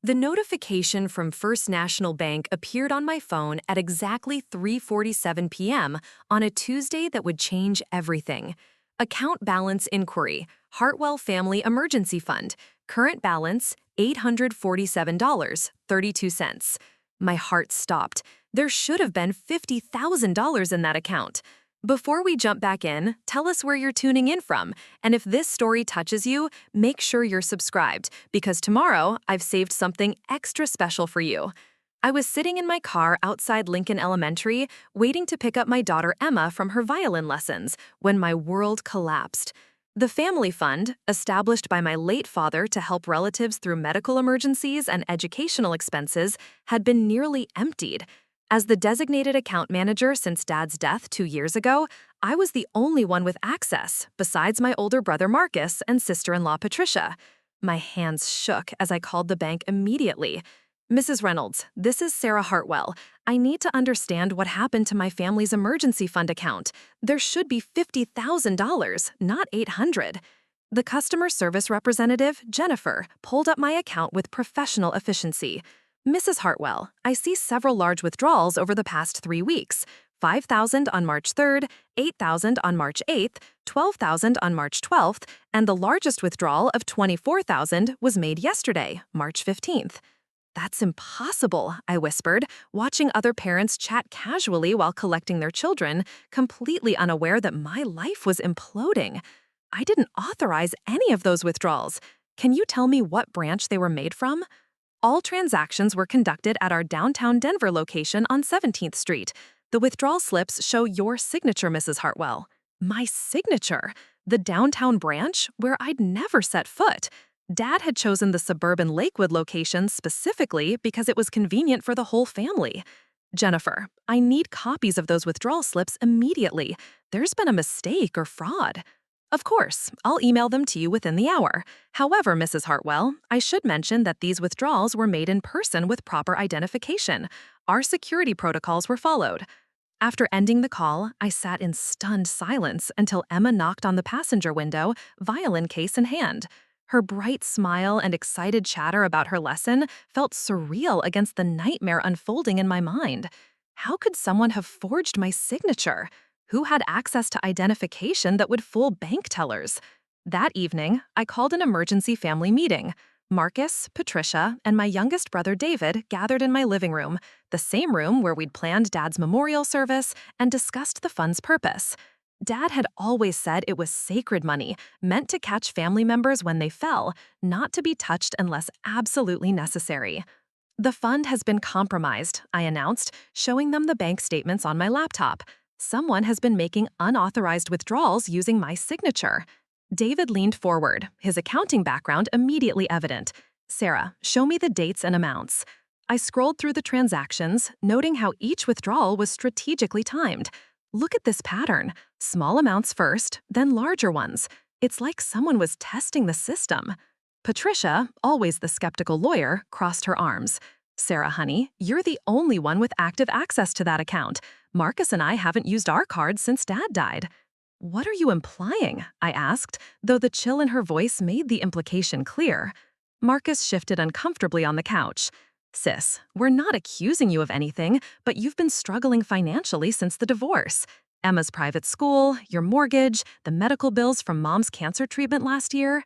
The notification from First National Bank appeared on my phone at exactly 3:47 p.m. on a Tuesday that would change everything. Account balance inquiry, Hartwell Family Emergency Fund. Current balance $847.32. My heart stopped. There should have been $50,000 in that account. Before we jump back in, tell us where you're tuning in from, and if this story touches you, make sure you're subscribed, because tomorrow I've saved something extra special for you. I was sitting in my car outside Lincoln Elementary, waiting to pick up my daughter Emma from her violin lessons, when my world collapsed. The family fund, established by my late father to help relatives through medical emergencies and educational expenses, had been nearly emptied. As the designated account manager since Dad's death 2 years ago, I was the only one with access, besides my older brother Marcus and sister-in-law Patricia. My hands shook as I called the bank immediately. "Mrs. Reynolds, this is Sarah Hartwell. I need to understand what happened to my family's emergency fund account. There should be $50,000, not $800. The customer service representative, Jennifer, pulled up my account with professional efficiency. "Mrs. Hartwell, I see several large withdrawals over the past 3 weeks. 5,000 on March 3rd, 8,000 on March 8th, 12,000 on March 12th, and the largest withdrawal of 24,000 was made yesterday, March 15th. "That's impossible," I whispered, watching other parents chat casually while collecting their children, completely unaware that my life was imploding. "I didn't authorize any of those withdrawals. Can you tell me what branch they were made from?" "All transactions were conducted at our downtown Denver location on 17th Street. The withdrawal slips show your signature, Mrs. Hartwell." My signature? The downtown branch, where I'd never set foot. Dad had chosen the suburban Lakewood location specifically because it was convenient for the whole family. "Jennifer, I need copies of those withdrawal slips immediately. There's been a mistake or fraud." "Of course, I'll email them to you within the hour. However, Mrs. Hartwell, I should mention that these withdrawals were made in person with proper identification. Our security protocols were followed." After ending the call, I sat in stunned silence until Emma knocked on the passenger window, violin case in hand. Her bright smile and excited chatter about her lesson felt surreal against the nightmare unfolding in my mind. How could someone have forged my signature? Who had access to identification that would fool bank tellers? That evening, I called an emergency family meeting. Marcus, Patricia, and my youngest brother David gathered in my living room, the same room where we'd planned Dad's memorial service and discussed the fund's purpose. Dad had always said it was sacred money, meant to catch family members when they fell, not to be touched unless absolutely necessary. "The fund has been compromised," I announced, showing them the bank statements on my laptop. "Someone has been making unauthorized withdrawals using my signature." David leaned forward, his accounting background immediately evident. "Sarah, show me the dates and amounts." I scrolled through the transactions, noting how each withdrawal was strategically timed. "Look at this pattern. Small amounts first, then larger ones. It's like someone was testing the system." Patricia, always the skeptical lawyer, crossed her arms. "Sarah, honey, you're the only one with active access to that account. Marcus and I haven't used our cards since Dad died." "What are you implying?" I asked, though the chill in her voice made the implication clear. Marcus shifted uncomfortably on the couch. "Sis, we're not accusing you of anything, but you've been struggling financially since the divorce. Emma's private school, your mortgage, the medical bills from Mom's cancer treatment last year."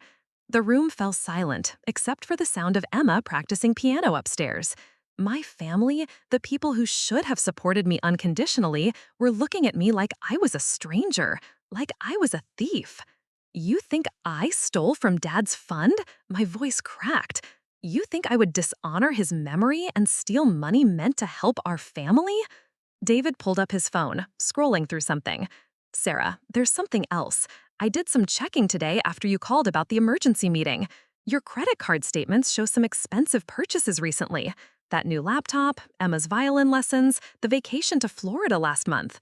The room fell silent, except for the sound of Emma practicing piano upstairs. My family, the people who should have supported me unconditionally, were looking at me like I was a stranger, like I was a thief. "You think I stole from Dad's fund?" My voice cracked. "You think I would dishonor his memory and steal money meant to help our family?" David pulled up his phone, scrolling through something. "Sarah, there's something else. I did some checking today after you called about the emergency meeting. Your credit card statements show some expensive purchases recently. That new laptop, Emma's violin lessons, the vacation to Florida last month."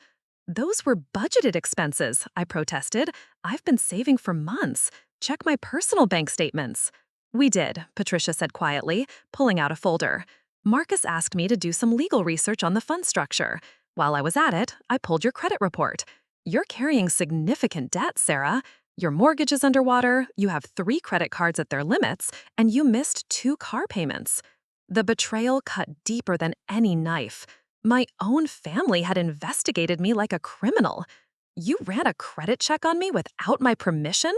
"Those were budgeted expenses," I protested. "I've been saving for months. Check my personal bank statements." "We did," Patricia said quietly, pulling out a folder. "Marcus asked me to do some legal research on the fund structure. While I was at it, I pulled your credit report. You're carrying significant debt, Sarah. Your mortgage is underwater, you have 3 credit cards at their limits, and you missed 2 car payments." The betrayal cut deeper than any knife. My own family had investigated me like a criminal. You ran a credit check on me without my permission?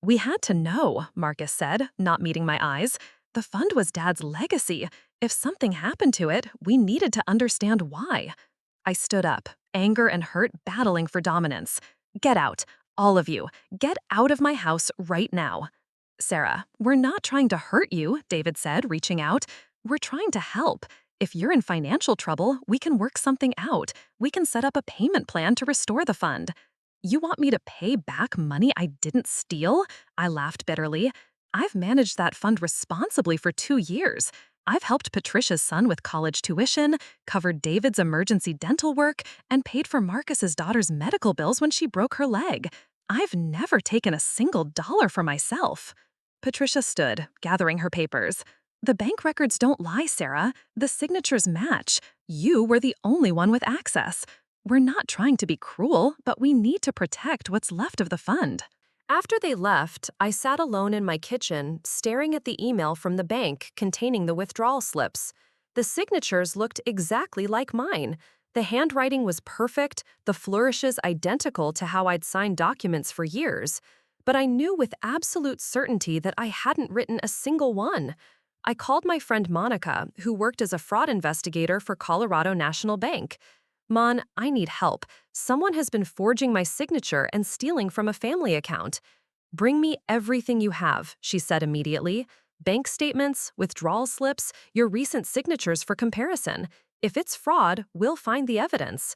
We had to know, Marcus said, not meeting my eyes. The fund was Dad's legacy. If something happened to it, we needed to understand why. I stood up, anger and hurt battling for dominance. Get out, all of you. Get out of my house right now. Sarah, we're not trying to hurt you, David said, reaching out. We're trying to help. If you're in financial trouble, we can work something out. We can set up a payment plan to restore the fund. You want me to pay back money I didn't steal? I laughed bitterly. I've managed that fund responsibly for 2 years. I've helped Patricia's son with college tuition, covered David's emergency dental work, and paid for Marcus's daughter's medical bills when she broke her leg. I've never taken a single dollar for myself. Patricia stood, gathering her papers. The bank records don't lie, Sarah. The signatures match. You were the only one with access. We're not trying to be cruel, but we need to protect what's left of the fund. After they left, I sat alone in my kitchen, staring at the email from the bank containing the withdrawal slips. The signatures looked exactly like mine. The handwriting was perfect, the flourishes identical to how I'd signed documents for years. But I knew with absolute certainty that I hadn't written a single one. I called my friend Monica, who worked as a fraud investigator for Colorado National Bank. Mon, I need help. Someone has been forging my signature and stealing from a family account. Bring me everything you have, she said immediately. Bank statements, withdrawal slips, your recent signatures for comparison. If it's fraud, we'll find the evidence.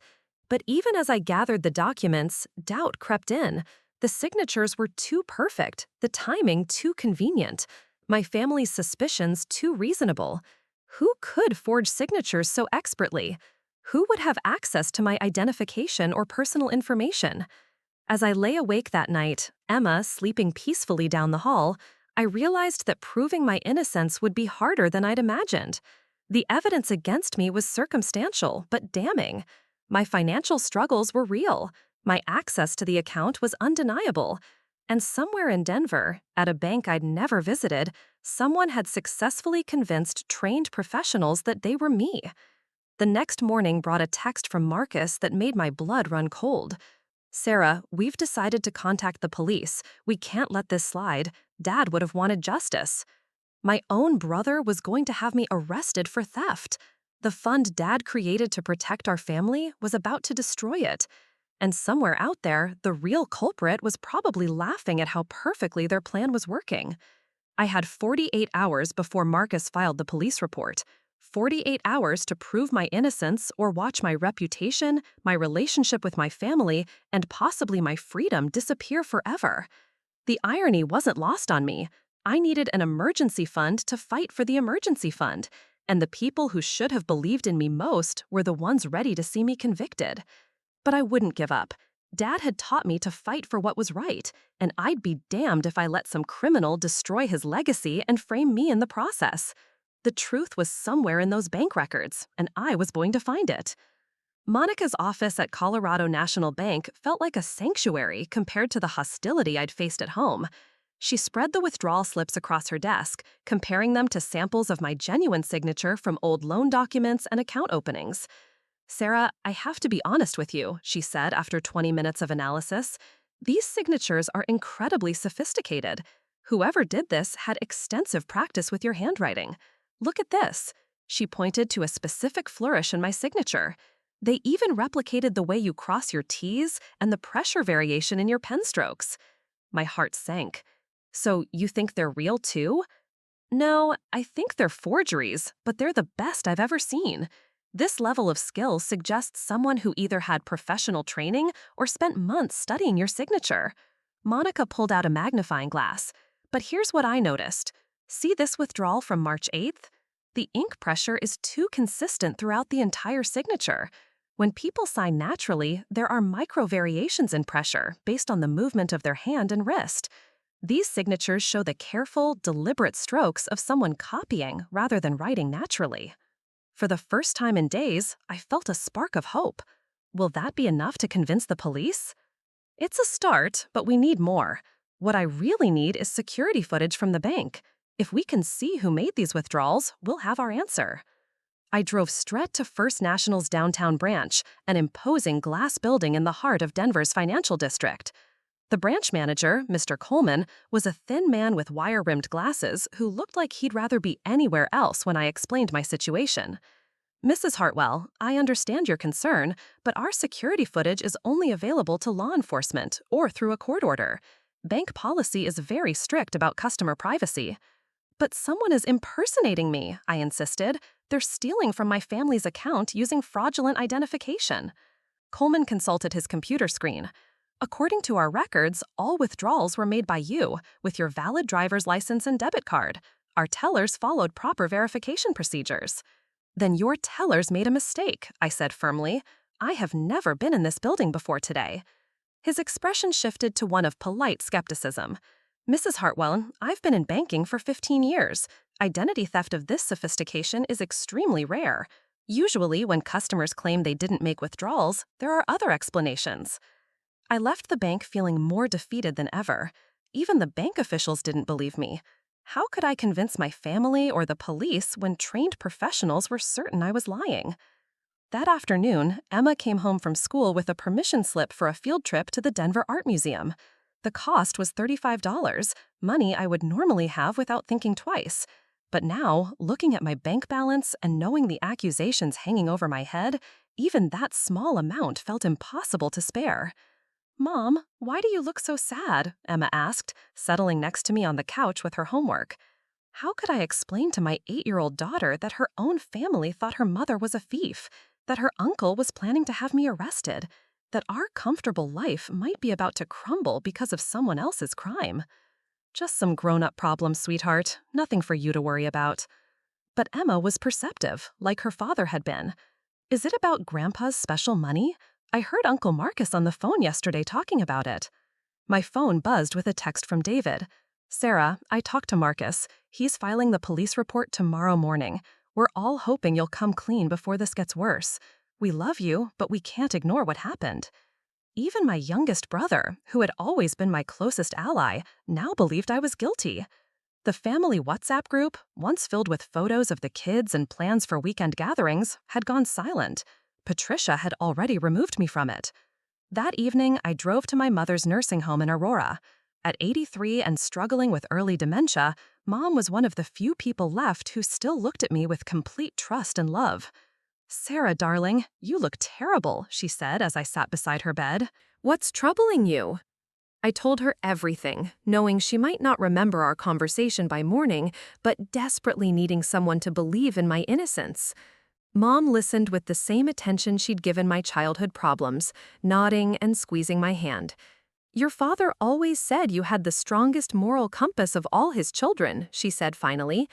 But even as I gathered the documents, doubt crept in. The signatures were too perfect, the timing too convenient. My family's suspicions too reasonable. Who could forge signatures so expertly? Who would have access to my identification or personal information? As I lay awake that night, Emma sleeping peacefully down the hall, I realized that proving my innocence would be harder than I'd imagined. The evidence against me was circumstantial, but damning. My financial struggles were real. My access to the account was undeniable. And somewhere in Denver, at a bank I'd never visited, someone had successfully convinced trained professionals that they were me. The next morning brought a text from Marcus that made my blood run cold. Sarah, we've decided to contact the police. We can't let this slide. Dad would have wanted justice. My own brother was going to have me arrested for theft. The fund Dad created to protect our family was about to destroy it. And somewhere out there, the real culprit was probably laughing at how perfectly their plan was working. I had 48 hours before Marcus filed the police report. 48 hours to prove my innocence or watch my reputation, my relationship with my family, and possibly my freedom disappear forever. The irony wasn't lost on me. I needed an emergency fund to fight for the emergency fund, and the people who should have believed in me most were the ones ready to see me convicted. But I wouldn't give up. Dad had taught me to fight for what was right, and I'd be damned if I let some criminal destroy his legacy and frame me in the process. The truth was somewhere in those bank records, and I was going to find it. Monica's office at Colorado National Bank felt like a sanctuary compared to the hostility I'd faced at home. She spread the withdrawal slips across her desk, comparing them to samples of my genuine signature from old loan documents and account openings. Sarah, I have to be honest with you, she said after 20 minutes of analysis. These signatures are incredibly sophisticated. Whoever did this had extensive practice with your handwriting. Look at this. She pointed to a specific flourish in my signature. They even replicated the way you cross your T's and the pressure variation in your pen strokes. My heart sank. So you think they're real too? No, I think they're forgeries, but they're the best I've ever seen. This level of skill suggests someone who either had professional training or spent months studying your signature. Monica pulled out a magnifying glass. But here's what I noticed. See this withdrawal from March 8th? The ink pressure is too consistent throughout the entire signature. When people sign naturally, there are micro variations in pressure based on the movement of their hand and wrist. These signatures show the careful, deliberate strokes of someone copying rather than writing naturally. For the first time in days, I felt a spark of hope. Will that be enough to convince the police? It's a start, but we need more. What I really need is security footage from the bank. If we can see who made these withdrawals, we'll have our answer. I drove straight to First National's downtown branch, an imposing glass building in the heart of Denver's financial district. The branch manager, Mr. Coleman, was a thin man with wire-rimmed glasses who looked like he'd rather be anywhere else when I explained my situation. Mrs. Hartwell, I understand your concern, but our security footage is only available to law enforcement or through a court order. Bank policy is very strict about customer privacy. But someone is impersonating me, I insisted. They're stealing from my family's account using fraudulent identification. Coleman consulted his computer screen. According to our records, all withdrawals were made by you, with your valid driver's license and debit card. Our tellers followed proper verification procedures. Then your tellers made a mistake, I said firmly. I have never been in this building before today. His expression shifted to one of polite skepticism. Mrs. Hartwell, I've been in banking for 15 years. Identity theft of this sophistication is extremely rare. Usually, when customers claim they didn't make withdrawals, there are other explanations. I left the bank feeling more defeated than ever. Even the bank officials didn't believe me. How could I convince my family or the police when trained professionals were certain I was lying? That afternoon, Emma came home from school with a permission slip for a field trip to the Denver Art Museum. The cost was $35, money I would normally have without thinking twice. But now, looking at my bank balance and knowing the accusations hanging over my head, even that small amount felt impossible to spare. "Mom, why do you look so sad?" Emma asked, settling next to me on the couch with her homework. How could I explain to my 8-year-old daughter that her own family thought her mother was a thief, that her uncle was planning to have me arrested, that our comfortable life might be about to crumble because of someone else's crime? Just some grown-up problems, sweetheart, nothing for you to worry about. But Emma was perceptive, like her father had been. Is it about Grandpa's special money? I heard Uncle Marcus on the phone yesterday talking about it. My phone buzzed with a text from David. "Sarah, I talked to Marcus. He's filing the police report tomorrow morning. We're all hoping you'll come clean before this gets worse. We love you, but we can't ignore what happened." Even my youngest brother, who had always been my closest ally, now believed I was guilty. The family WhatsApp group, once filled with photos of the kids and plans for weekend gatherings, had gone silent. Patricia had already removed me from it. That evening, I drove to my mother's nursing home in Aurora. At 83 and struggling with early dementia, Mom was one of the few people left who still looked at me with complete trust and love. "Sarah, darling, you look terrible," she said as I sat beside her bed. "What's troubling you?" I told her everything, knowing she might not remember our conversation by morning, but desperately needing someone to believe in my innocence. Mom listened with the same attention she'd given my childhood problems, nodding and squeezing my hand. "Your father always said you had the strongest moral compass of all his children," she said finally.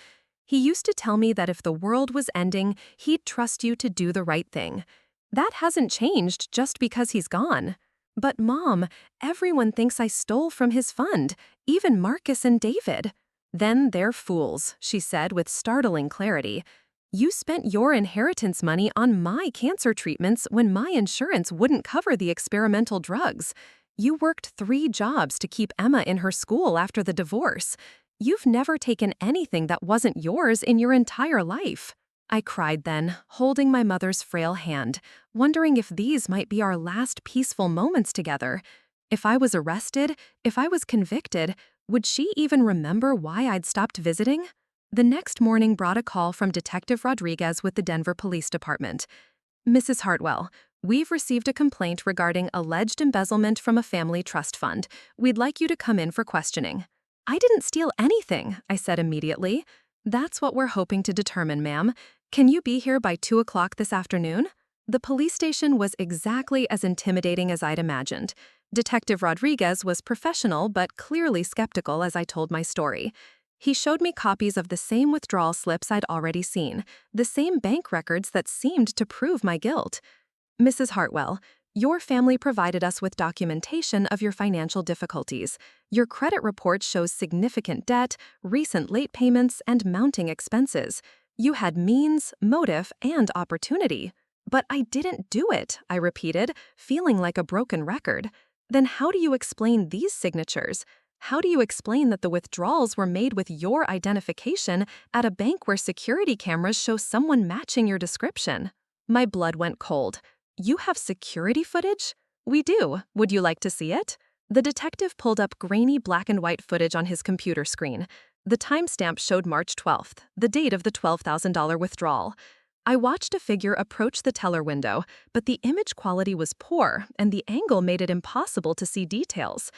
"He used to tell me that if the world was ending, he'd trust you to do the right thing. That hasn't changed just because he's gone." "But Mom, everyone thinks I stole from his fund, even Marcus and David." "Then they're fools," she said with startling clarity. "You spent your inheritance money on my cancer treatments when my insurance wouldn't cover the experimental drugs. You worked 3 jobs to keep Emma in her school after the divorce. You've never taken anything that wasn't yours in your entire life." I cried then, holding my mother's frail hand, wondering if these might be our last peaceful moments together. If I was arrested, if I was convicted, would she even remember why I'd stopped visiting? The next morning brought a call from Detective Rodriguez with the Denver Police Department. "Mrs. Hartwell, we've received a complaint regarding alleged embezzlement from a family trust fund. We'd like you to come in for questioning." "I didn't steal anything," I said immediately. "That's what we're hoping to determine, ma'am. Can you be here by 2 o'clock this afternoon?" The police station was exactly as intimidating as I'd imagined. Detective Rodriguez was professional but clearly skeptical as I told my story. He showed me copies of the same withdrawal slips I'd already seen, the same bank records that seemed to prove my guilt. "Mrs. Hartwell, your family provided us with documentation of your financial difficulties. Your credit report shows significant debt, recent late payments, and mounting expenses. You had means, motive, and opportunity." "But I didn't do it," I repeated, feeling like a broken record. "Then how do you explain these signatures? How do you explain that the withdrawals were made with your identification at a bank where security cameras show someone matching your description? My blood went cold. You have security footage? We do. Would you like to see it? The detective pulled up grainy black and white footage on his computer screen. The timestamp showed March 12th, the date of the $12,000 withdrawal. I watched a figure approach the teller window, but the image quality was poor and the angle made it impossible to see details.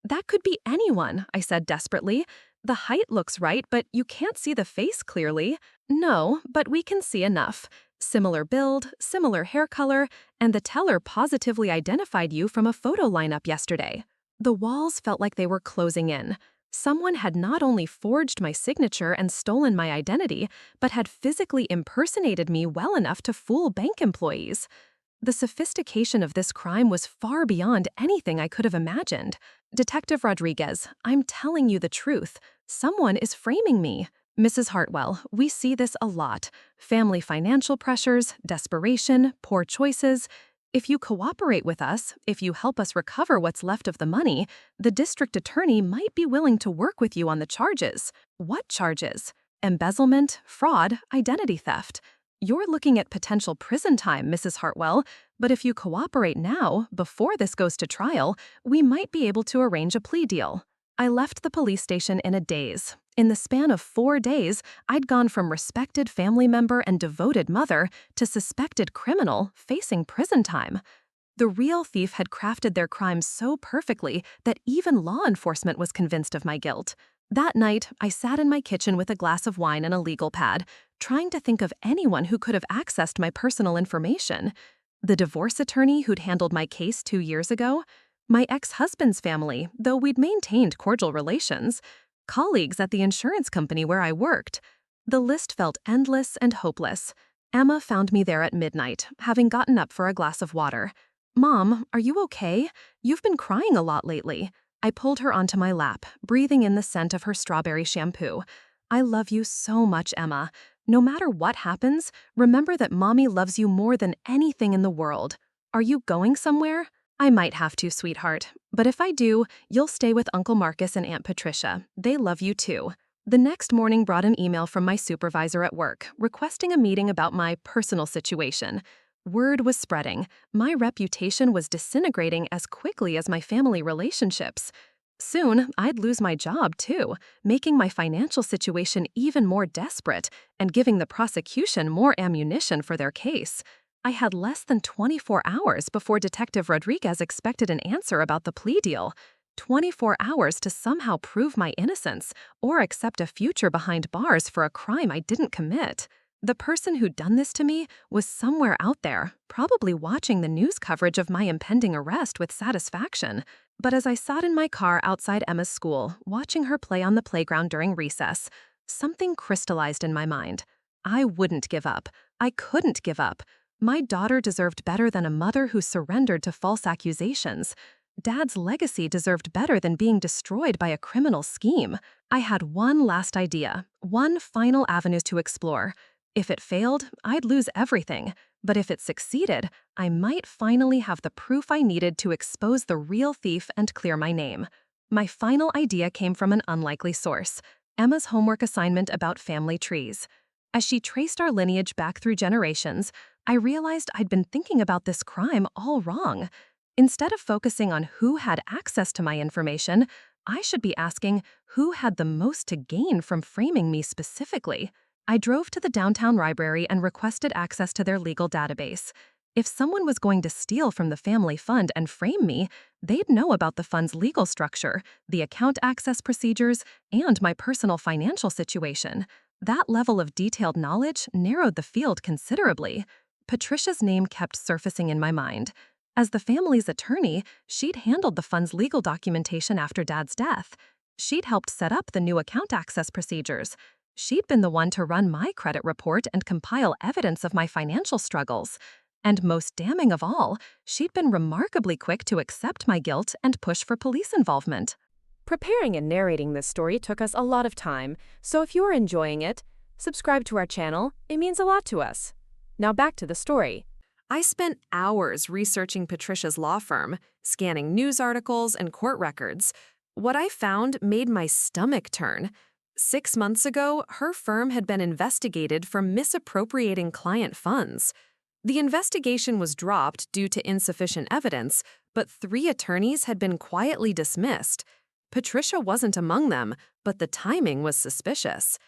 That could be anyone, I said desperately. The height looks right, but you can't see the face clearly. No, but we can see enough. Similar build, similar hair color, and the teller positively identified you from a photo lineup yesterday. The walls felt like they were closing in. Someone had not only forged my signature and stolen my identity, but had physically impersonated me well enough to fool bank employees. The sophistication of this crime was far beyond anything I could have imagined. Detective Rodriguez, I'm telling you the truth. Someone is framing me. Mrs. Hartwell, we see this a lot. Family financial pressures, desperation, poor choices. If you cooperate with us, if you help us recover what's left of the money, the district attorney might be willing to work with you on the charges. What charges? Embezzlement, fraud, identity theft. You're looking at potential prison time, Mrs. Hartwell, but if you cooperate now, before this goes to trial, we might be able to arrange a plea deal. I left the police station in a daze. In the span of 4 days, I'd gone from respected family member and devoted mother to suspected criminal facing prison time. The real thief had crafted their crime so perfectly that even law enforcement was convinced of my guilt. That night, I sat in my kitchen with a glass of wine and a legal pad, trying to think of anyone who could have accessed my personal information. The divorce attorney who'd handled my case 2 years ago, my ex-husband's family, though we'd maintained cordial relations, colleagues at the insurance company where I worked. The list felt endless and hopeless. Emma found me there at midnight, having gotten up for a glass of water. "Mom, are you okay? You've been crying a lot lately." I pulled her onto my lap, breathing in the scent of her strawberry shampoo. "I love you so much, Emma. No matter what happens, remember that Mommy loves you more than anything in the world. Are you going somewhere?" "I might have to, sweetheart. But if I do, you'll stay with Uncle Marcus and Aunt Patricia. They love you too." The next morning brought an email from my supervisor at work, requesting a meeting about my personal situation. Word was spreading. My reputation was disintegrating as quickly as my family relationships. Soon, I'd lose my job too, making my financial situation even more desperate and giving the prosecution more ammunition for their case. I had less than 24 hours before Detective Rodriguez expected an answer about the plea deal. 24 hours to somehow prove my innocence or accept a future behind bars for a crime I didn't commit. The person who'd done this to me was somewhere out there, probably watching the news coverage of my impending arrest with satisfaction. But as I sat in my car outside Emma's school, watching her play on the playground during recess, something crystallized in my mind. I wouldn't give up. I couldn't give up. My daughter deserved better than a mother who surrendered to false accusations. Dad's legacy deserved better than being destroyed by a criminal scheme. I had one last idea, one final avenue to explore. If it failed, I'd lose everything. But if it succeeded, I might finally have the proof I needed to expose the real thief and clear my name. My final idea came from an unlikely source, Emma's homework assignment about family trees. As she traced our lineage back through generations, I realized I'd been thinking about this crime all wrong. Instead of focusing on who had access to my information, I should be asking who had the most to gain from framing me specifically. I drove to the downtown library and requested access to their legal database. If someone was going to steal from the family fund and frame me, they'd know about the fund's legal structure, the account access procedures, and my personal financial situation. That level of detailed knowledge narrowed the field considerably. Patricia's name kept surfacing in my mind. As the family's attorney, she'd handled the fund's legal documentation after Dad's death. She'd helped set up the new account access procedures. She'd been the one to run my credit report and compile evidence of my financial struggles. And most damning of all, she'd been remarkably quick to accept my guilt and push for police involvement. Preparing and narrating this story took us a lot of time, so if you are enjoying it, subscribe to our channel. It means a lot to us. Now back to the story. I spent hours researching Patricia's law firm, scanning news articles and court records. What I found made my stomach turn. 6 months ago, her firm had been investigated for misappropriating client funds. The investigation was dropped due to insufficient evidence, but 3 attorneys had been quietly dismissed. Patricia wasn't among them, but the timing was suspicious.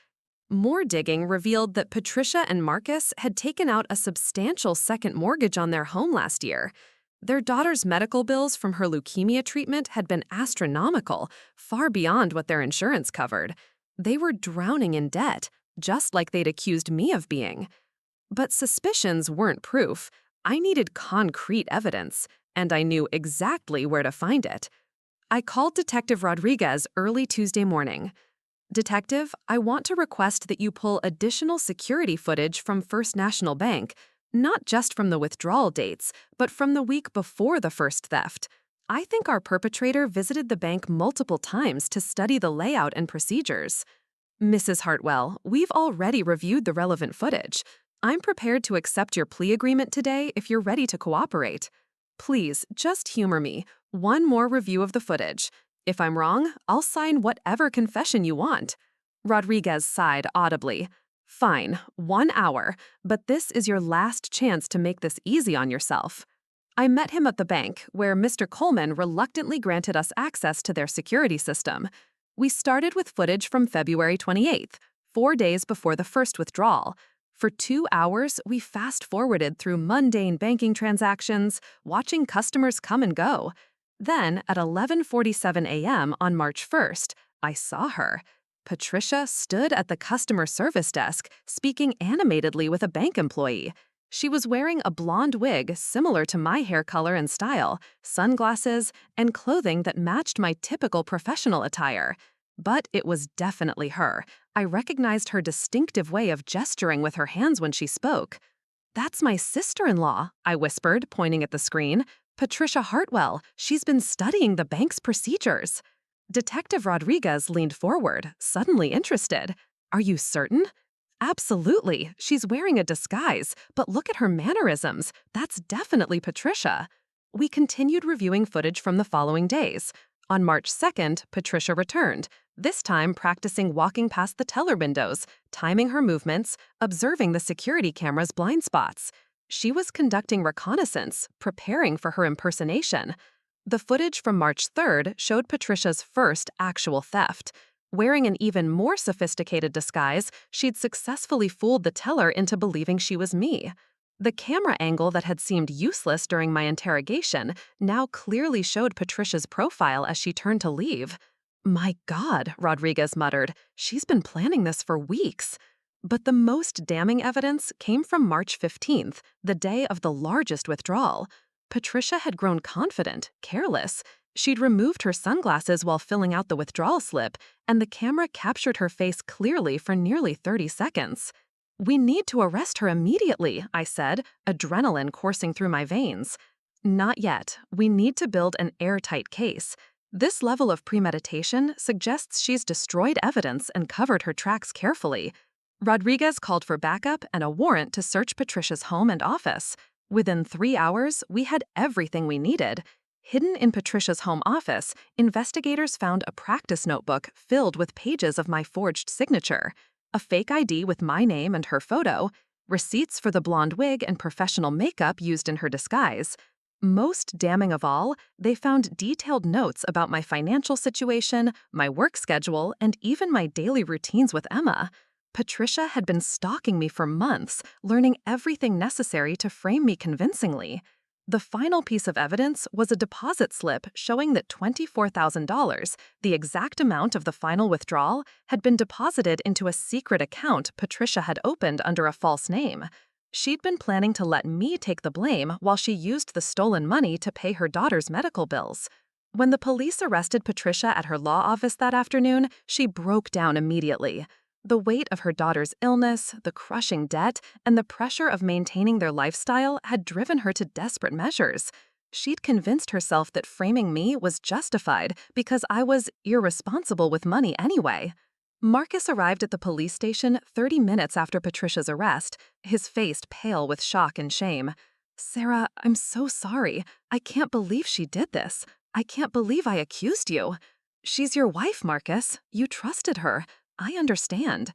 More digging revealed that Patricia and Marcus had taken out a substantial second mortgage on their home last year. Their daughter's medical bills from her leukemia treatment had been astronomical, far beyond what their insurance covered. They were drowning in debt, just like they'd accused me of being. But suspicions weren't proof. I needed concrete evidence, and I knew exactly where to find it. I called Detective Rodriguez early Tuesday morning. "Detective, I want to request that you pull additional security footage from First National Bank, not just from the withdrawal dates, but from the week before the first theft. I think our perpetrator visited the bank multiple times to study the layout and procedures." "Mrs. Hartwell, we've already reviewed the relevant footage. I'm prepared to accept your plea agreement today if you're ready to cooperate. Please, just humor me. One more review of the footage. If I'm wrong, I'll sign whatever confession you want." Rodriguez sighed audibly. "Fine, 1 hour, but this is your last chance to make this easy on yourself." I met him at the bank, where Mr. Coleman reluctantly granted us access to their security system. We started with footage from February 28th, 4 days before the first withdrawal. For 2 hours, we fast-forwarded through mundane banking transactions, watching customers come and go. Then, at 11:47 a.m. on March 1st, I saw her. Patricia stood at the customer service desk, speaking animatedly with a bank employee. She was wearing a blonde wig similar to my hair color and style, sunglasses, and clothing that matched my typical professional attire. But it was definitely her. I recognized her distinctive way of gesturing with her hands when she spoke. "That's my sister-in-law," I whispered, pointing at the screen. "Patricia Hartwell. She's been studying the bank's procedures." Detective Rodriguez leaned forward, suddenly interested. "Are you certain?" "Absolutely. She's wearing a disguise, but look at her mannerisms. That's definitely Patricia." We continued reviewing footage from the following days. On March 2nd, Patricia returned, this time practicing walking past the teller windows, timing her movements, observing the security camera's blind spots. She was conducting reconnaissance, preparing for her impersonation. The footage from March 3rd showed Patricia's first actual theft. Wearing an even more sophisticated disguise, she'd successfully fooled the teller into believing she was me. The camera angle that had seemed useless during my interrogation now clearly showed Patricia's profile as she turned to leave. "My God," Rodriguez muttered, "she's been planning this for weeks." But the most damning evidence came from March 15th, the day of the largest withdrawal. Patricia had grown confident, careless. She'd removed her sunglasses while filling out the withdrawal slip, and the camera captured her face clearly for nearly 30 seconds. "We need to arrest her immediately," I said, adrenaline coursing through my veins. "Not yet. We need to build an airtight case. This level of premeditation suggests she's destroyed evidence and covered her tracks carefully." Rodriguez called for backup and a warrant to search Patricia's home and office. Within 3 hours, we had everything we needed. Hidden in Patricia's home office, investigators found a practice notebook filled with pages of my forged signature, a fake ID with my name and her photo, receipts for the blonde wig and professional makeup used in her disguise. Most damning of all, they found detailed notes about my financial situation, my work schedule, and even my daily routines with Emma. Patricia had been stalking me for months, learning everything necessary to frame me convincingly. The final piece of evidence was a deposit slip showing that $24,000, the exact amount of the final withdrawal, had been deposited into a secret account Patricia had opened under a false name. She'd been planning to let me take the blame while she used the stolen money to pay her daughter's medical bills. When the police arrested Patricia at her law office that afternoon, she broke down immediately. The weight of her daughter's illness, the crushing debt, and the pressure of maintaining their lifestyle had driven her to desperate measures. She'd convinced herself that framing me was justified because I was irresponsible with money anyway. Marcus arrived at the police station 30 minutes after Patricia's arrest, his face pale with shock and shame. "Sarah, I'm so sorry. I can't believe she did this. I can't believe I accused you." She's your wife, Marcus. You trusted her. I understand.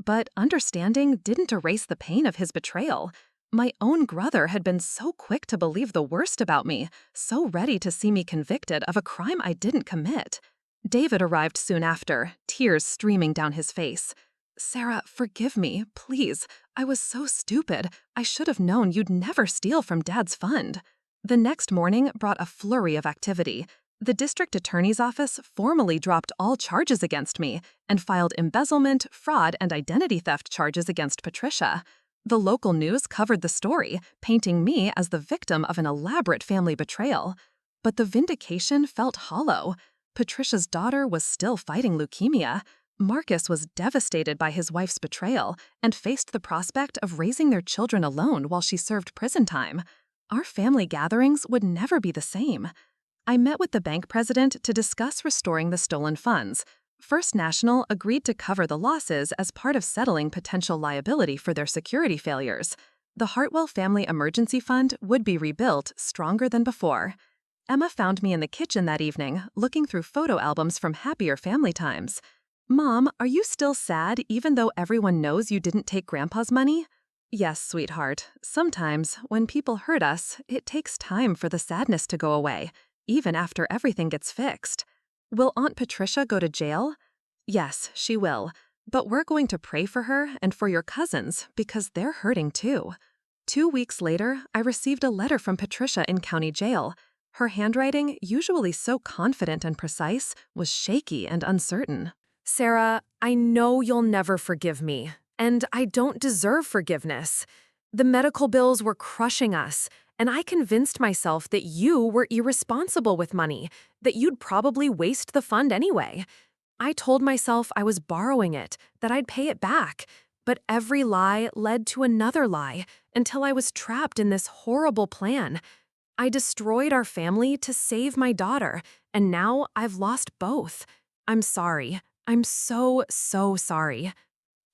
But understanding didn't erase the pain of his betrayal. My own brother had been so quick to believe the worst about me, so ready to see me convicted of a crime I didn't commit. David arrived soon after, tears streaming down his face. Sarah, forgive me, please. I was so stupid. I should have known you'd never steal from Dad's fund. The next morning brought a flurry of activity. The district attorney's office formally dropped all charges against me and filed embezzlement, fraud, and identity theft charges against Patricia. The local news covered the story, painting me as the victim of an elaborate family betrayal. But the vindication felt hollow. Patricia's daughter was still fighting leukemia. Marcus was devastated by his wife's betrayal and faced the prospect of raising their children alone while she served prison time. Our family gatherings would never be the same. I met with the bank president to discuss restoring the stolen funds. First National agreed to cover the losses as part of settling potential liability for their security failures. The Hartwell Family Emergency Fund would be rebuilt stronger than before. Emma found me in the kitchen that evening, looking through photo albums from happier family times. Mom, are you still sad even though everyone knows you didn't take Grandpa's money? Yes, sweetheart. Sometimes, when people hurt us, it takes time for the sadness to go away, even after everything gets fixed. Will Aunt Patricia go to jail? Yes, she will. But we're going to pray for her and for your cousins because they're hurting too. 2 weeks later, I received a letter from Patricia in county jail. Her handwriting, usually so confident and precise, was shaky and uncertain. Sarah, I know you'll never forgive me, and I don't deserve forgiveness. The medical bills were crushing us, and I convinced myself that you were irresponsible with money, that you'd probably waste the fund anyway. I told myself I was borrowing it, that I'd pay it back, but every lie led to another lie until I was trapped in this horrible plan. I destroyed our family to save my daughter, and now I've lost both. I'm sorry. I'm so sorry.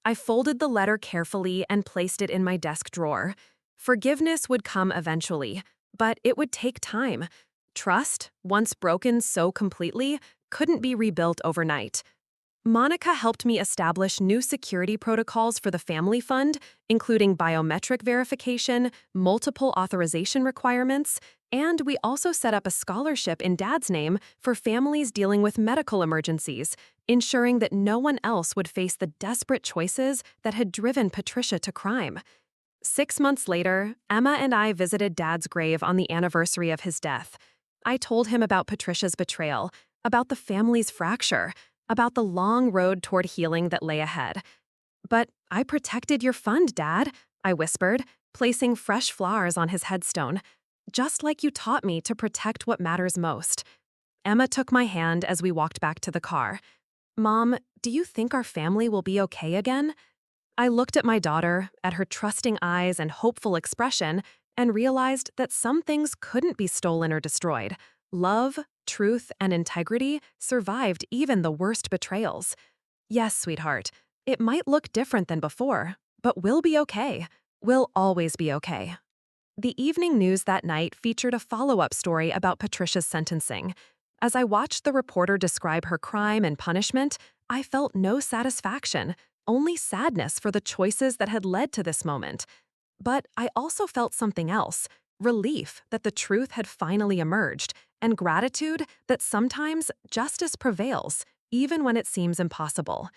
I folded the letter carefully and placed it in my desk drawer. Forgiveness would come eventually, but it would take time. Trust, once broken so completely, couldn't be rebuilt overnight. Monica helped me establish new security protocols for the family fund, including biometric verification, multiple authorization requirements, and we also set up a scholarship in Dad's name for families dealing with medical emergencies, ensuring that no one else would face the desperate choices that had driven Patricia to crime. 6 months later, Emma and I visited Dad's grave on the anniversary of his death. I told him about Patricia's betrayal, about the family's fracture, about the long road toward healing that lay ahead. But I protected your fund, Dad, I whispered, placing fresh flowers on his headstone, just like you taught me to protect what matters most. Emma took my hand as we walked back to the car. Mom, do you think our family will be okay again? I looked at my daughter, at her trusting eyes and hopeful expression, and realized that some things couldn't be stolen or destroyed. Love, truth, and integrity survived even the worst betrayals. Yes, sweetheart, it might look different than before, but we'll be okay. We'll always be okay. The evening news that night featured a follow-up story about Patricia's sentencing. As I watched the reporter describe her crime and punishment, I felt no satisfaction, only sadness for the choices that had led to this moment. But I also felt something else, relief that the truth had finally emerged, and gratitude that sometimes justice prevails, even when it seems impossible.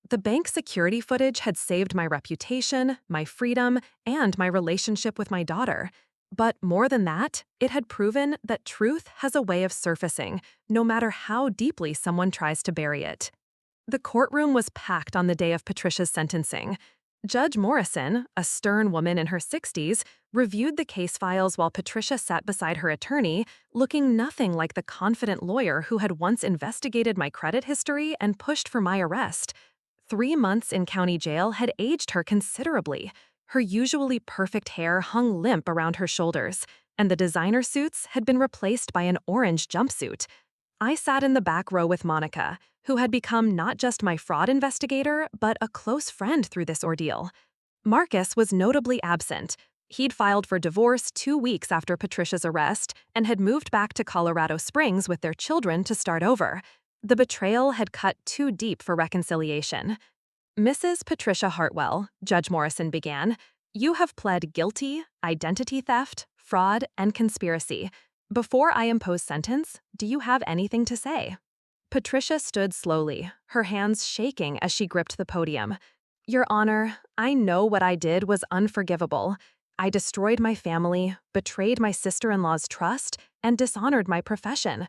The bank security footage had saved my reputation, my freedom, and my relationship with my daughter. But more than that, it had proven that truth has a way of surfacing, no matter how deeply someone tries to bury it. The courtroom was packed on the day of Patricia's sentencing. Judge Morrison, a stern woman in her 60s, reviewed the case files while Patricia sat beside her attorney, looking nothing like the confident lawyer who had once investigated my credit history and pushed for my arrest. 3 months in county jail had aged her considerably. Her usually perfect hair hung limp around her shoulders, and the designer suits had been replaced by an orange jumpsuit. I sat in the back row with Monica, who had become not just my fraud investigator, but a close friend through this ordeal. Marcus was notably absent. He'd filed for divorce 2 weeks after Patricia's arrest and had moved back to Colorado Springs with their children to start over. The betrayal had cut too deep for reconciliation. Mrs. Patricia Hartwell, Judge Morrison began, you have pled guilty, identity theft, fraud, and conspiracy. Before I impose sentence, do you have anything to say? Patricia stood slowly, her hands shaking as she gripped the podium. Your Honor, I know what I did was unforgivable. I destroyed my family, betrayed my sister-in-law's trust, and dishonored my profession.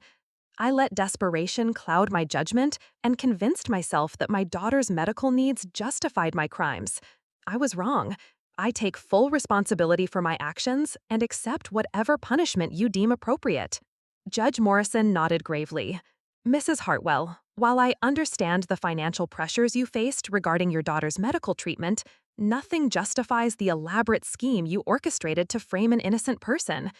I let desperation cloud my judgment and convinced myself that my daughter's medical needs justified my crimes. I was wrong. I take full responsibility for my actions and accept whatever punishment you deem appropriate. Judge Morrison nodded gravely. Mrs. Hartwell, while I understand the financial pressures you faced regarding your daughter's medical treatment, nothing justifies the elaborate scheme you orchestrated to frame an innocent person.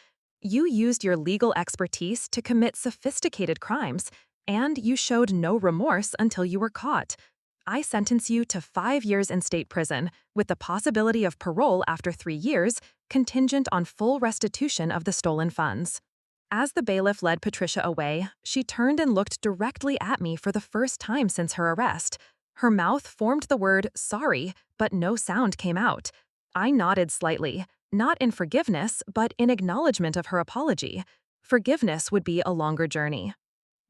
You used your legal expertise to commit sophisticated crimes, and you showed no remorse until you were caught. I sentence you to 5 years in state prison, with the possibility of parole after 3 years, contingent on full restitution of the stolen funds. As the bailiff led Patricia away, she turned and looked directly at me for the first time since her arrest. Her mouth formed the word sorry, but no sound came out. I nodded slightly, not in forgiveness, but in acknowledgement of her apology. Forgiveness would be a longer journey.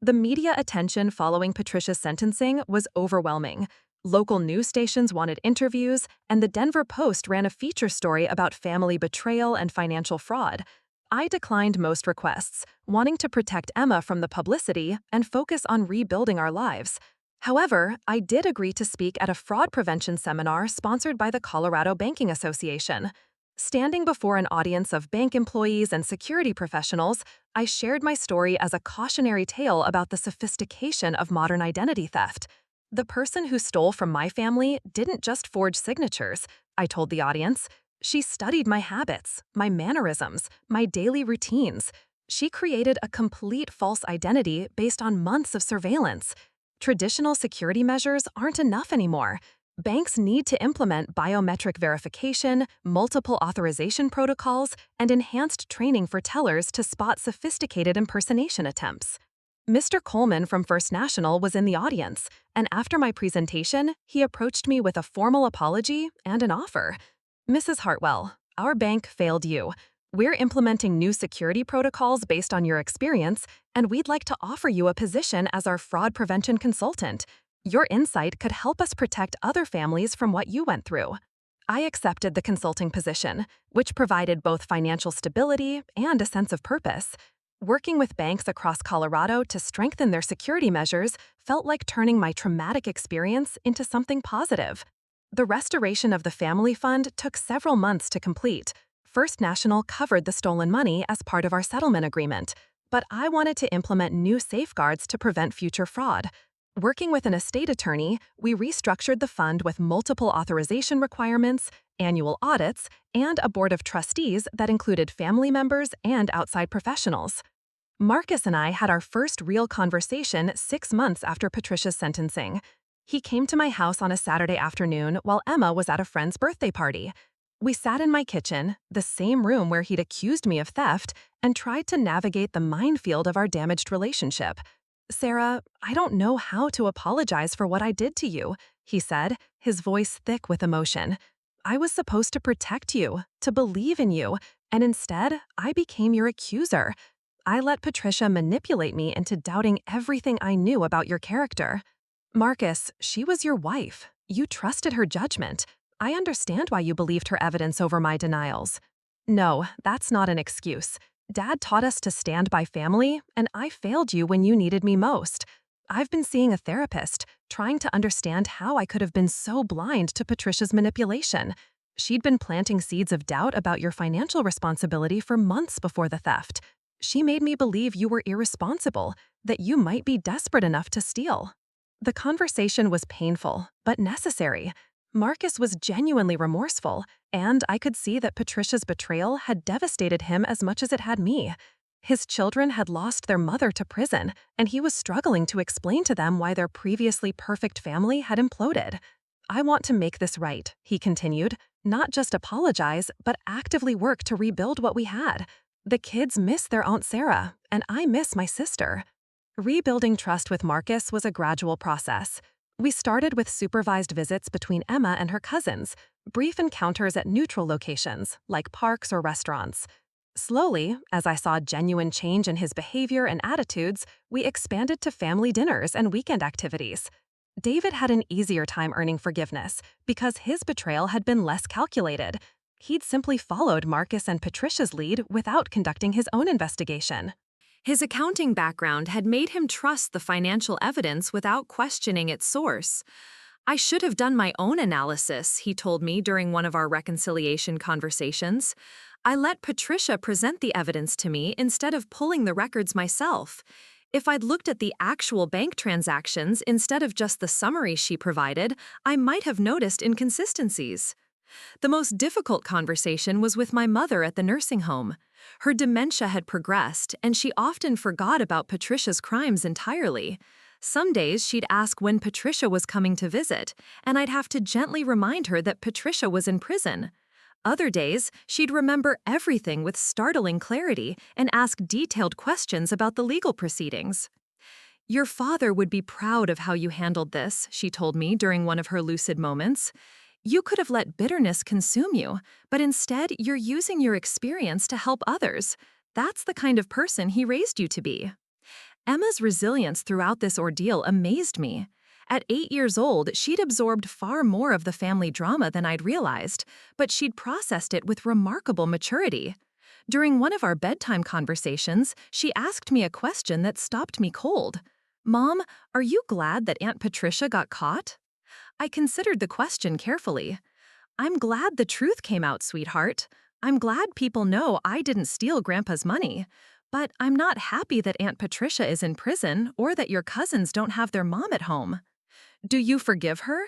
The media attention following Patricia's sentencing was overwhelming. Local news stations wanted interviews, and the Denver Post ran a feature story about family betrayal and financial fraud. I declined most requests, wanting to protect Emma from the publicity and focus on rebuilding our lives. However, I did agree to speak at a fraud prevention seminar sponsored by the Colorado Banking Association. Standing before an audience of bank employees and security professionals, I shared my story as a cautionary tale about the sophistication of modern identity theft. The person who stole from my family didn't just forge signatures, I told the audience. She studied my habits, my mannerisms, my daily routines. She created a complete false identity based on months of surveillance. Traditional security measures aren't enough anymore. Banks need to implement biometric verification, multiple authorization protocols, and enhanced training for tellers to spot sophisticated impersonation attempts. Mr. Coleman from First National was in the audience, and after my presentation, he approached me with a formal apology and an offer. Mrs. Hartwell, our bank failed you. We're implementing new security protocols based on your experience, and we'd like to offer you a position as our fraud prevention consultant. Your insight could help us protect other families from what you went through. I accepted the consulting position, which provided both financial stability and a sense of purpose. Working with banks across Colorado to strengthen their security measures felt like turning my traumatic experience into something positive. The restoration of the family fund took several months to complete. First National covered the stolen money as part of our settlement agreement, but I wanted to implement new safeguards to prevent future fraud. Working with an estate attorney, we restructured the fund with multiple authorization requirements, annual audits, and a board of trustees that included family members and outside professionals. Marcus and I had our first real conversation 6 months after Patricia's sentencing. He came to my house on a Saturday afternoon while Emma was at a friend's birthday party. We sat in my kitchen, the same room where he'd accused me of theft, and tried to navigate the minefield of our damaged relationship. Sarah, I don't know how to apologize for what I did to you, he said, his voice thick with emotion. I was supposed to protect you, to believe in you, and instead, I became your accuser. I let Patricia manipulate me into doubting everything I knew about your character. Marcus, she was your wife. You trusted her judgment. I understand why you believed her evidence over my denials. No, that's not an excuse. Dad taught us to stand by family, and I failed you when you needed me most. I've been seeing a therapist, trying to understand how I could have been so blind to Patricia's manipulation. She'd been planting seeds of doubt about your financial responsibility for months before the theft. She made me believe you were irresponsible, that you might be desperate enough to steal. The conversation was painful, but necessary. Marcus was genuinely remorseful, and I could see that Patricia's betrayal had devastated him as much as it had me. His children had lost their mother to prison, and he was struggling to explain to them why their previously perfect family had imploded. I want to make this right, he continued, not just apologize, but actively work to rebuild what we had. The kids miss their Aunt Sarah, and I miss my sister. Rebuilding trust with Marcus was a gradual process. We started with supervised visits between Emma and her cousins, brief encounters at neutral locations, like parks or restaurants. Slowly, as I saw genuine change in his behavior and attitudes, we expanded to family dinners and weekend activities. David had an easier time earning forgiveness because his betrayal had been less calculated. He'd simply followed Marcus and Patricia's lead without conducting his own investigation. His accounting background had made him trust the financial evidence without questioning its source. I should have done my own analysis, he told me during one of our reconciliation conversations. I let Patricia present the evidence to me instead of pulling the records myself. If I'd looked at the actual bank transactions instead of just the summary she provided, I might have noticed inconsistencies. The most difficult conversation was with my mother at the nursing home. Her dementia had progressed, and she often forgot about Patricia's crimes entirely. Some days she'd ask when Patricia was coming to visit, and I'd have to gently remind her that Patricia was in prison. Other days, she'd remember everything with startling clarity and ask detailed questions about the legal proceedings. "Your father would be proud of how you handled this," she told me during one of her lucid moments. "You could have let bitterness consume you, but instead you're using your experience to help others. That's the kind of person he raised you to be." Emma's resilience throughout this ordeal amazed me. At 8 years old, she'd absorbed far more of the family drama than I'd realized, but she'd processed it with remarkable maturity. During one of our bedtime conversations, she asked me a question that stopped me cold. "Mom, are you glad that Aunt Patricia got caught?" I considered the question carefully. "I'm glad the truth came out, sweetheart. I'm glad people know I didn't steal Grandpa's money. But I'm not happy that Aunt Patricia is in prison or that your cousins don't have their mom at home. Do you forgive her?"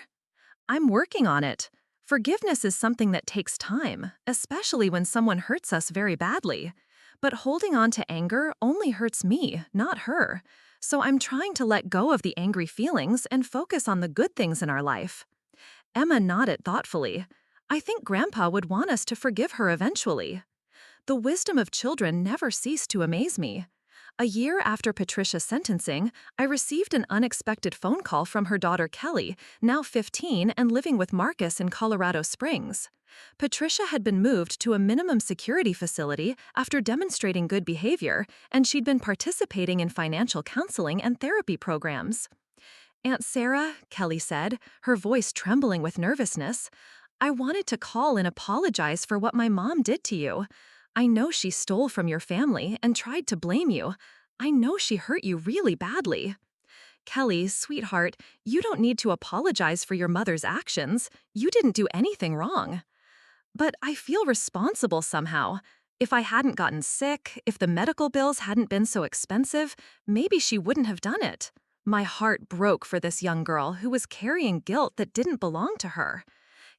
"I'm working on it. Forgiveness is something that takes time, especially when someone hurts us very badly. But holding on to anger only hurts me, not her. So I'm trying to let go of the angry feelings and focus on the good things in our life." Emma nodded thoughtfully. "I think Grandpa would want us to forgive her eventually." The wisdom of children never ceased to amaze me. A year after Patricia's sentencing, I received an unexpected phone call from her daughter Kelly, now 15 and living with Marcus in Colorado Springs. Patricia had been moved to a minimum security facility after demonstrating good behavior, and she'd been participating in financial counseling and therapy programs. "Aunt Sarah," Kelly said, her voice trembling with nervousness, "I wanted to call and apologize for what my mom did to you. I know she stole from your family and tried to blame you. I know she hurt you really badly." "Kelly, sweetheart, you don't need to apologize for your mother's actions. You didn't do anything wrong." "But I feel responsible somehow. If I hadn't gotten sick, if the medical bills hadn't been so expensive, maybe she wouldn't have done it." My heart broke for this young girl who was carrying guilt that didn't belong to her.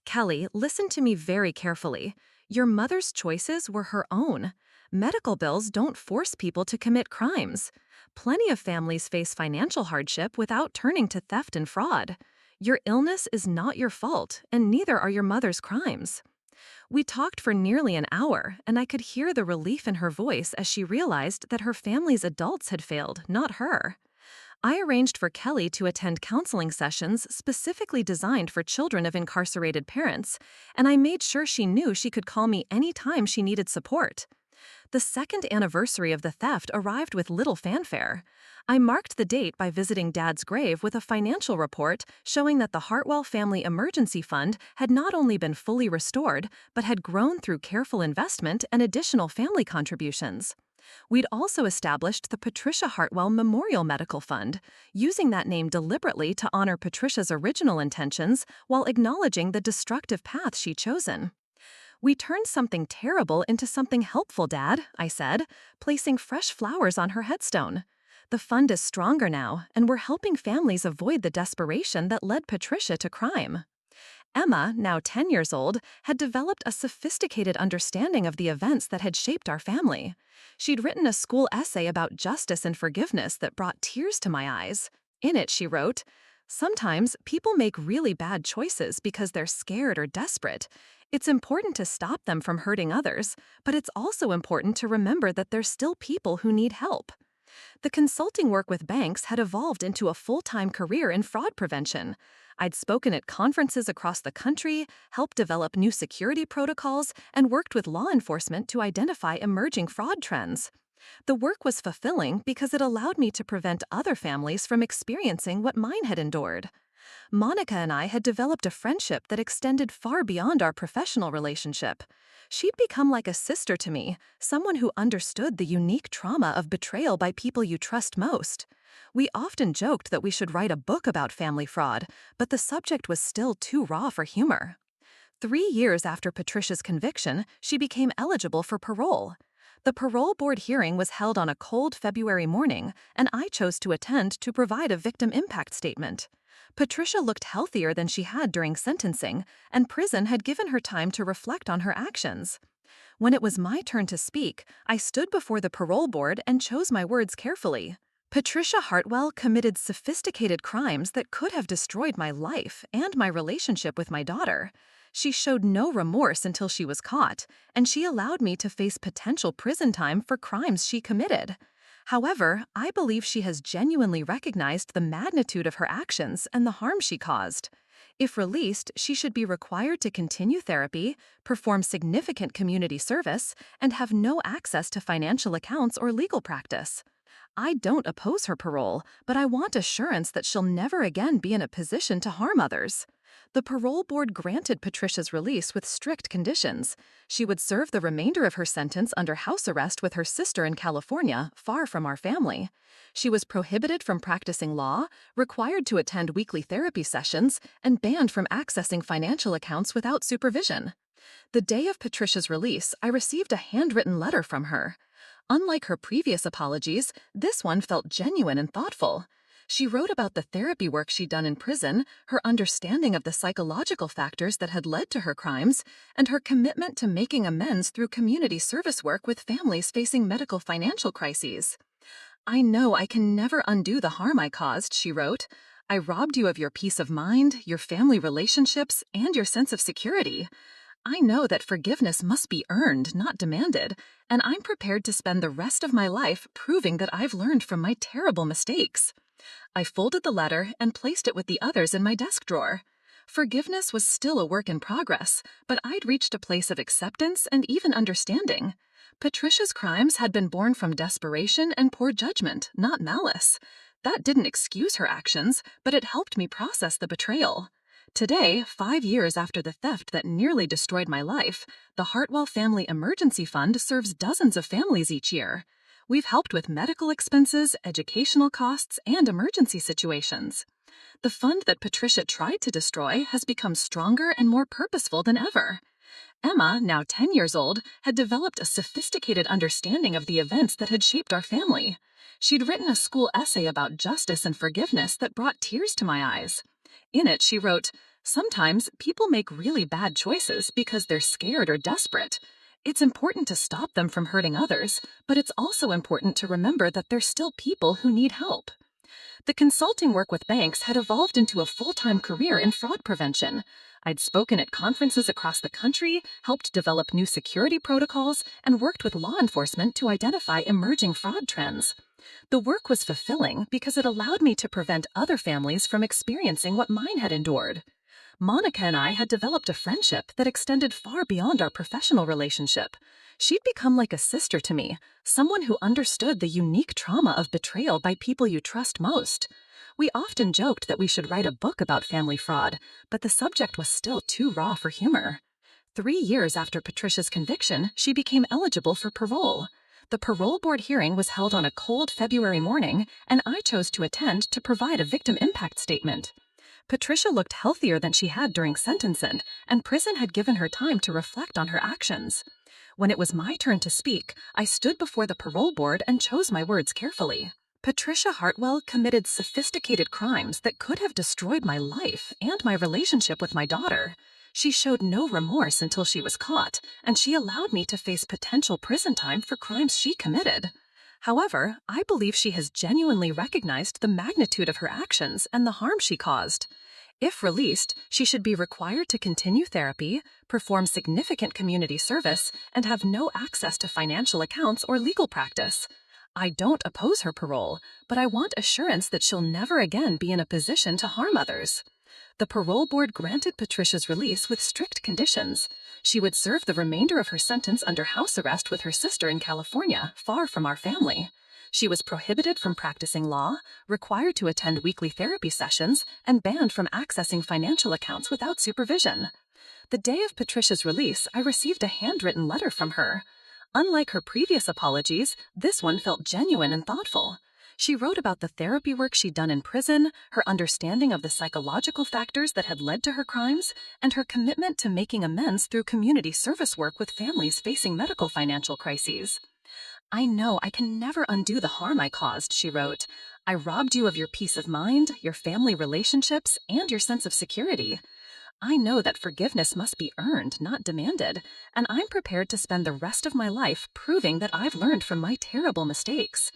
"Kelly, listen to me very carefully. Your mother's choices were her own. Medical bills don't force people to commit crimes. Plenty of families face financial hardship without turning to theft and fraud. Your illness is not your fault, and neither are your mother's crimes." We talked for nearly an hour, and I could hear the relief in her voice as she realized that her family's adults had failed, not her. I arranged for Kelly to attend counseling sessions specifically designed for children of incarcerated parents, and I made sure she knew she could call me anytime she needed support. The second anniversary of the theft arrived with little fanfare. I marked the date by visiting Dad's grave with a financial report showing that the Hartwell Family Emergency Fund had not only been fully restored, but had grown through careful investment and additional family contributions. We'd also established the Patricia Hartwell Memorial Medical Fund, using that name deliberately to honor Patricia's original intentions while acknowledging the destructive path she'd chosen. "We turned something terrible into something helpful, Dad," I said, placing fresh flowers on her headstone. "The fund is stronger now, and we're helping families avoid the desperation that led Patricia to crime." Emma, now 10 years old, had developed a sophisticated understanding of the events that had shaped our family. She'd written a school essay about justice and forgiveness that brought tears to my eyes. In it, she wrote, "Sometimes people make really bad choices because they're scared or desperate. It's important to stop them from hurting others, but it's also important to remember that there's still people who need help." The consulting work with banks had evolved into a full-time career in fraud prevention. I'd spoken at conferences across the country, helped develop new security protocols, and worked with law enforcement to identify emerging fraud trends. The work was fulfilling because it allowed me to prevent other families from experiencing what mine had endured. Monica and I had developed a friendship that extended far beyond our professional relationship. She'd become like a sister to me, someone who understood the unique trauma of betrayal by people you trust most. We often joked that we should write a book about family fraud, but the subject was still too raw for humor. 3 years after Patricia's conviction, she became eligible for parole. The parole board hearing was held on a cold February morning, and I chose to attend to provide a victim impact statement. Patricia looked healthier than she had during sentencing, and prison had given her time to reflect on her actions. When it was my turn to speak, I stood before the parole board and chose my words carefully. Patricia Hartwell committed sophisticated crimes that could have destroyed my life and my relationship with my daughter. She showed no remorse until she was caught, and she allowed me to face potential prison time for crimes she committed. However, I believe she has genuinely recognized the magnitude of her actions and the harm she caused. If released, she should be required to continue therapy, perform significant community service, and have no access to financial accounts or legal practice. I don't oppose her parole, but I want assurance that she'll never again be in a position to harm others. The parole board granted Patricia's release with strict conditions. She would serve the remainder of her sentence under house arrest with her sister in California, far from our family. She was prohibited from practicing law, required to attend weekly therapy sessions, and banned from accessing financial accounts without supervision. The day of Patricia's release, I received a handwritten letter from her. Unlike her previous apologies, this one felt genuine and thoughtful. She wrote about the therapy work she'd done in prison, her understanding of the psychological factors that had led to her crimes, and her commitment to making amends through community service work with families facing medical financial crises. "I know I can never undo the harm I caused," she wrote. "I robbed you of your peace of mind, your family relationships, and your sense of security. I know that forgiveness must be earned, not demanded, and I'm prepared to spend the rest of my life proving that I've learned from my terrible mistakes." I folded the letter and placed it with the others in my desk drawer. Forgiveness was still a work in progress, but I'd reached a place of acceptance and even understanding. Patricia's crimes had been born from desperation and poor judgment, not malice. That didn't excuse her actions, but it helped me process the betrayal. Today, 5 years after the theft that nearly destroyed my life, the Hartwell Family Emergency Fund serves dozens of families each year. We've helped with medical expenses, educational costs, and emergency situations. The fund that Patricia tried to destroy has become stronger and more purposeful than ever. Emma, now 10 years old, had developed a sophisticated understanding of the events that had shaped our family. She'd written a school essay about justice and forgiveness that brought tears to my eyes. In it, she wrote, "Sometimes people make really bad choices because they're scared or desperate. It's important to stop them from hurting others, but it's also important to remember that they're still people who need help." The consulting work with banks had evolved into a full-time career in fraud prevention. I'd spoken at conferences across the country, helped develop new security protocols, and worked with law enforcement to identify emerging fraud trends. The work was fulfilling because it allowed me to prevent other families from experiencing what mine had endured. Monica and I had developed a friendship that extended far beyond our professional relationship. She'd become like a sister to me, someone who understood the unique trauma of betrayal by people you trust most. We often joked that we should write a book about family fraud, but the subject was still too raw for humor. 3 years after Patricia's conviction, she became eligible for parole. The parole board hearing was held on a cold February morning, and I chose to attend to provide a victim impact statement. Patricia looked healthier than she had during sentencing, and prison had given her time to reflect on her actions. When it was my turn to speak, I stood before the parole board and chose my words carefully. Patricia Hartwell committed sophisticated crimes that could have destroyed my life and my relationship with my daughter. She showed no remorse until she was caught, and she allowed me to face potential prison time for crimes she committed. However, I believe she has genuinely recognized the magnitude of her actions and the harm she caused. If released, she should be required to continue therapy, perform significant community service, and have no access to financial accounts or legal practice. I don't oppose her parole, but I want assurance that she'll never again be in a position to harm others. The parole board granted Patricia's release with strict conditions. She would serve the remainder of her sentence under house arrest with her sister in California, far from our family. She was prohibited from practicing law, required to attend weekly therapy sessions, and banned from accessing financial accounts without supervision. The day of Patricia's release, I received a handwritten letter from her. Unlike her previous apologies, this one felt genuine and thoughtful. She wrote about the therapy work she'd done in prison, her understanding of the psychological factors that had led to her crimes, and her commitment to making amends through community service work with families facing medical financial crises. "I know I can never undo the harm I caused," she wrote. "I robbed you of your peace of mind, your family relationships, and your sense of security. I know that forgiveness must be earned, not demanded, and I'm prepared to spend the rest of my life proving that I've learned from my terrible mistakes."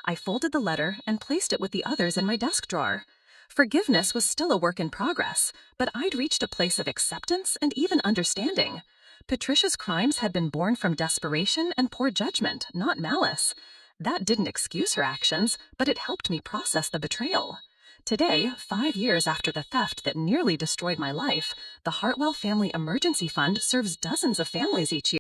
I folded the letter and placed it with the others in my desk drawer. Forgiveness was still a work in progress, but I'd reached a place of acceptance and even understanding. Patricia's crimes had been born from desperation and poor judgment, not malice. That didn't excuse her actions, but it helped me process the betrayal. Today, 5 years after the theft that nearly destroyed my life, the Hartwell Family Emergency Fund serves dozens of families each year.